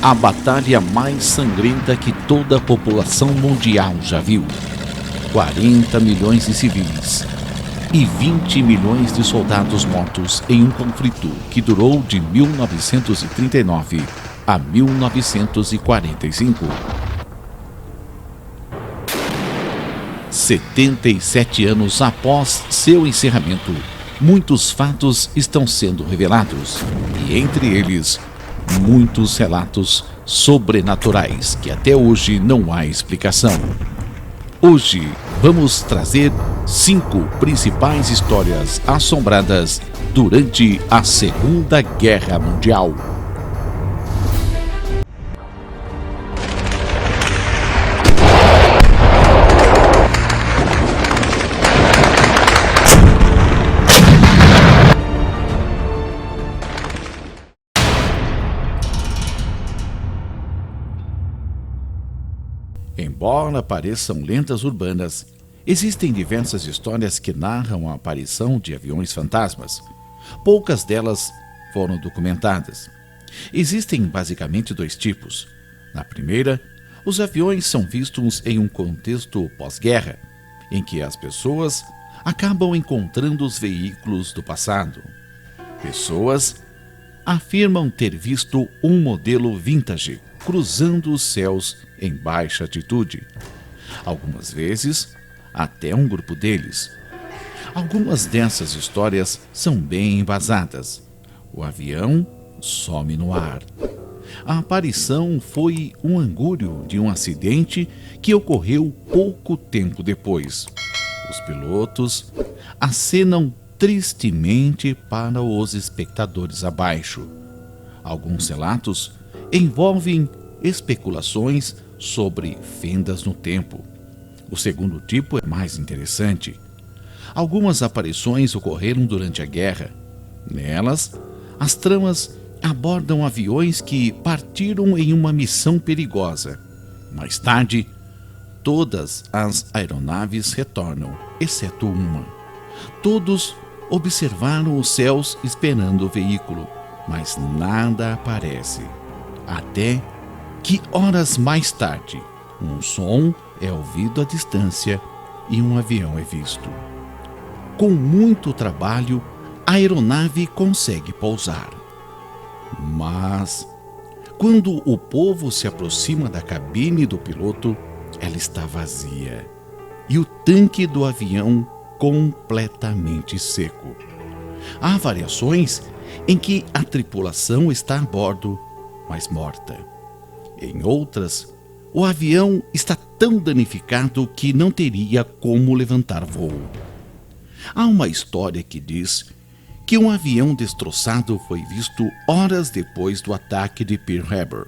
A batalha mais sangrenta que toda a população mundial já viu. 40 milhões de civis e 20 milhões de soldados mortos em um conflito que durou de 1939 a 1945. 77 anos após seu encerramento, muitos fatos estão sendo revelados, e entre eles, muitos relatos sobrenaturais que até hoje não há explicação. Hoje vamos trazer 5 principais histórias assombradas durante a Segunda Guerra Mundial. Embora pareçam lendas urbanas, existem diversas histórias que narram a aparição de aviões fantasmas. Poucas delas foram documentadas. Existem basicamente 2 tipos. Na primeira, os aviões são vistos em um contexto pós-guerra, em que as pessoas acabam encontrando os veículos do passado. Pessoas afirmam ter visto um modelo vintage cruzando os céus em baixa altitude. Algumas vezes, até um grupo deles. Algumas dessas histórias são bem embasadas. O avião some no ar. A aparição foi um angúrio de um acidente que ocorreu pouco tempo depois. Os pilotos acenam tristemente para os espectadores abaixo. Alguns relatos envolvem especulações sobre fendas no tempo. O segundo tipo é mais interessante. Algumas aparições ocorreram durante a guerra. Nelas, as tramas abordam aviões que partiram em uma missão perigosa. Mais tarde, todas as aeronaves retornam, exceto uma. Todos observaram os céus esperando o veículo, mas nada aparece. Até que horas mais tarde, um som é ouvido à distância e um avião é visto. Com muito trabalho, a aeronave consegue pousar. Mas, quando o povo se aproxima da cabine do piloto, ela está vazia e o tanque do avião completamente seco. Há variações em que a tripulação está a bordo, mas morta. Em outras, o avião está tão danificado que não teria como levantar voo. Há uma história que diz que um avião destroçado foi visto horas depois do ataque de Pearl Harbor.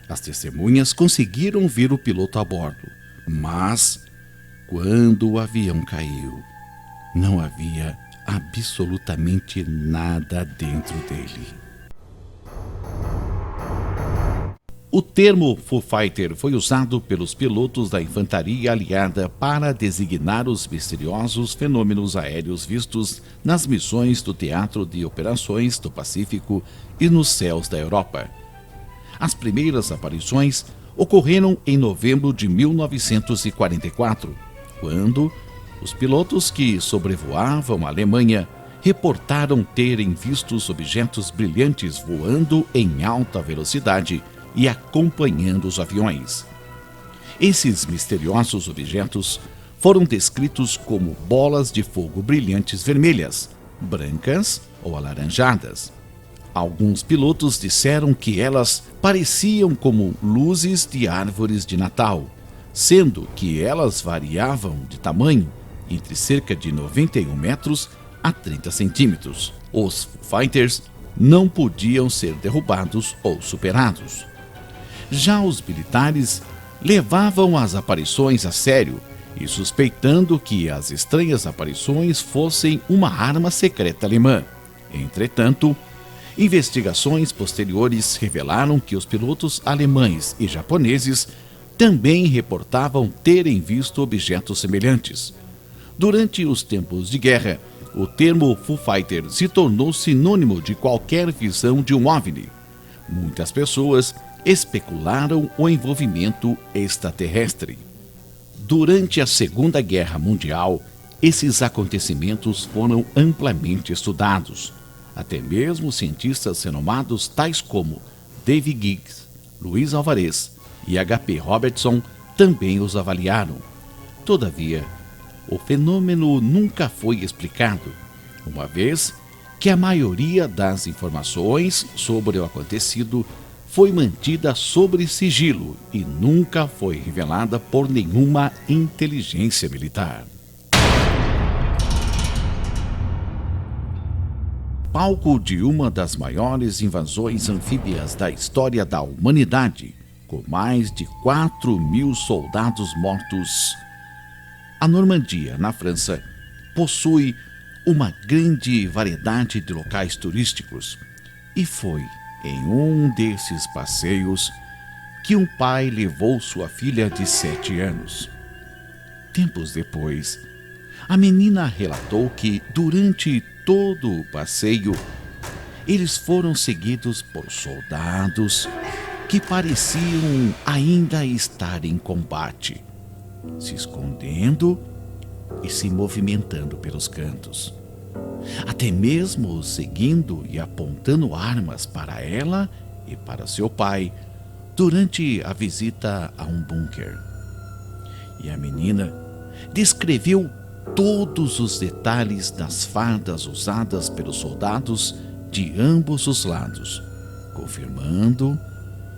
As testemunhas conseguiram ver o piloto a bordo, mas quando o avião caiu, não havia absolutamente nada dentro dele. O termo Foo Fighter foi usado pelos pilotos da infantaria aliada para designar os misteriosos fenômenos aéreos vistos nas missões do Teatro de Operações do Pacífico e nos céus da Europa. As primeiras aparições ocorreram em novembro de 1944, quando os pilotos que sobrevoavam a Alemanha reportaram terem visto objetos brilhantes voando em alta velocidade e acompanhando os aviões. Esses misteriosos objetos foram descritos como bolas de fogo brilhantes vermelhas, brancas ou alaranjadas. Alguns pilotos disseram que elas pareciam como luzes de árvores de Natal, sendo que elas variavam de tamanho entre cerca de 91 metros a 30 centímetros. Os Foo Fighters não podiam ser derrubados ou superados. Já os militares levavam as aparições a sério e suspeitando que as estranhas aparições fossem uma arma secreta alemã. Entretanto, investigações posteriores revelaram que os pilotos alemães e japoneses também reportavam terem visto objetos semelhantes. Durante os tempos de guerra, o termo Foo Fighter se tornou sinônimo de qualquer visão de um OVNI. Muitas pessoas especularam o envolvimento extraterrestre. Durante a Segunda Guerra Mundial, esses acontecimentos foram amplamente estudados. Até mesmo cientistas renomados tais como David Higgs, Luiz Alvarez e H.P. Robertson também os avaliaram. Todavia, o fenômeno nunca foi explicado, uma vez que a maioria das informações sobre o acontecido foi mantida sob sigilo e nunca foi revelada por nenhuma inteligência militar. Palco de uma das maiores invasões anfíbias da história da humanidade, com mais de 4.000 soldados mortos. A Normandia, na França, possui uma grande variedade de locais turísticos, e foi em um desses passeios que um pai levou sua filha de 7 anos. Tempos depois, a menina relatou que, durante todo o passeio, eles foram seguidos por soldados que pareciam ainda estar em combate, se escondendo e se movimentando pelos cantos, até mesmo seguindo e apontando armas para ela e para seu pai durante a visita a um bunker. E a menina descreveu todos os detalhes das fardas usadas pelos soldados de ambos os lados, confirmando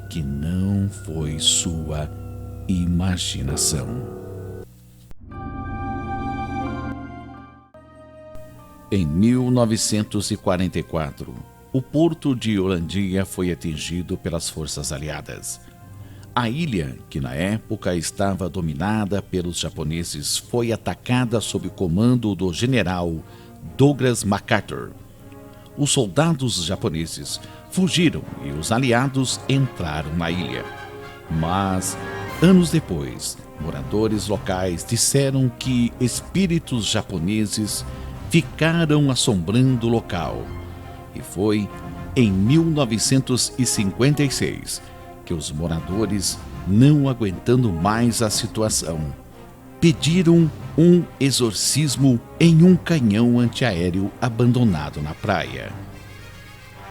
que não foi sua imaginação. Em 1944, o porto de Holândia foi atingido pelas forças aliadas. A ilha, que na época estava dominada pelos japoneses, foi atacada sob o comando do general Douglas MacArthur. Os soldados japoneses fugiram e os aliados entraram na ilha. Mas, anos depois, moradores locais disseram que espíritos japoneses ficaram assombrando o local. E foi em 1956 que os moradores, não aguentando mais a situação, pediram um exorcismo em um canhão antiaéreo abandonado na praia.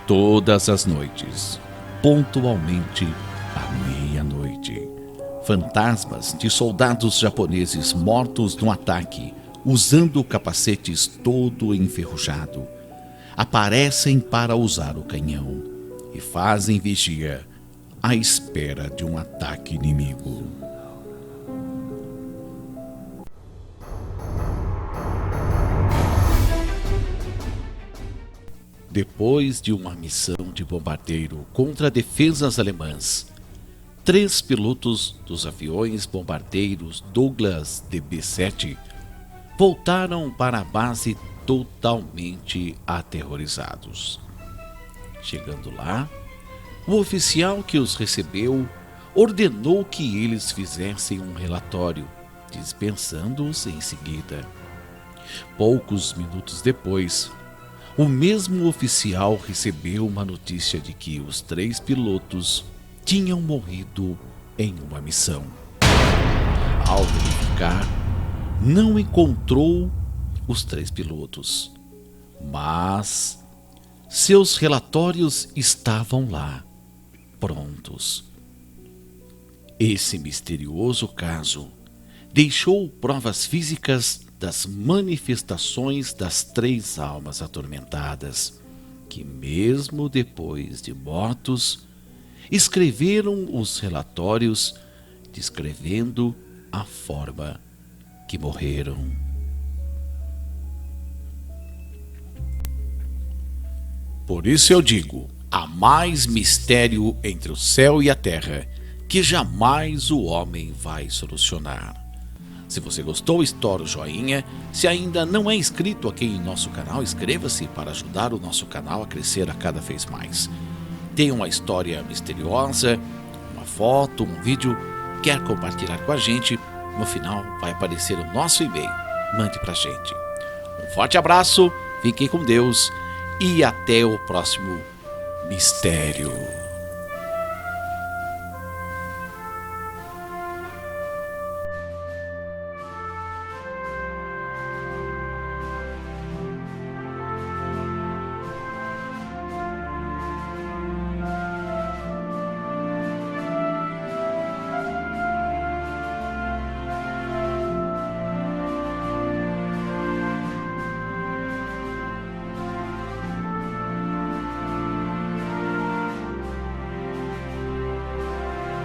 Todas as noites, pontualmente à meia-noite, fantasmas de soldados japoneses mortos no ataque, usando capacetes todo enferrujado, aparecem para usar o canhão e fazem vigia à espera de um ataque inimigo. Depois de uma missão de bombardeiro contra defesas alemãs, 3 pilotos dos aviões bombardeiros Douglas DB-7 voltaram para a base totalmente aterrorizados. Chegando lá, o oficial que os recebeu ordenou que eles fizessem um relatório, dispensando-os em seguida. Poucos minutos depois, o mesmo oficial recebeu uma notícia de que os 3 pilotos tinham morrido em uma missão. Ao verificar, não encontrou os 3 pilotos, mas seus relatórios estavam lá, prontos. Esse misterioso caso deixou provas físicas das manifestações das 3 almas atormentadas, que mesmo depois de mortos, escreveram os relatórios descrevendo a forma que morreram. Por isso eu digo, há mais mistério entre o céu e a terra que jamais o homem vai solucionar. Se você gostou, estoura o joinha. Se ainda não é inscrito aqui em nosso canal, inscreva-se para ajudar o nosso canal a crescer a cada vez mais. Tem uma história misteriosa, uma foto, um vídeo, quer compartilhar com a gente? No final vai aparecer o nosso e-mail. Mande pra gente. Um forte abraço, fiquem com Deus e até o próximo mistério.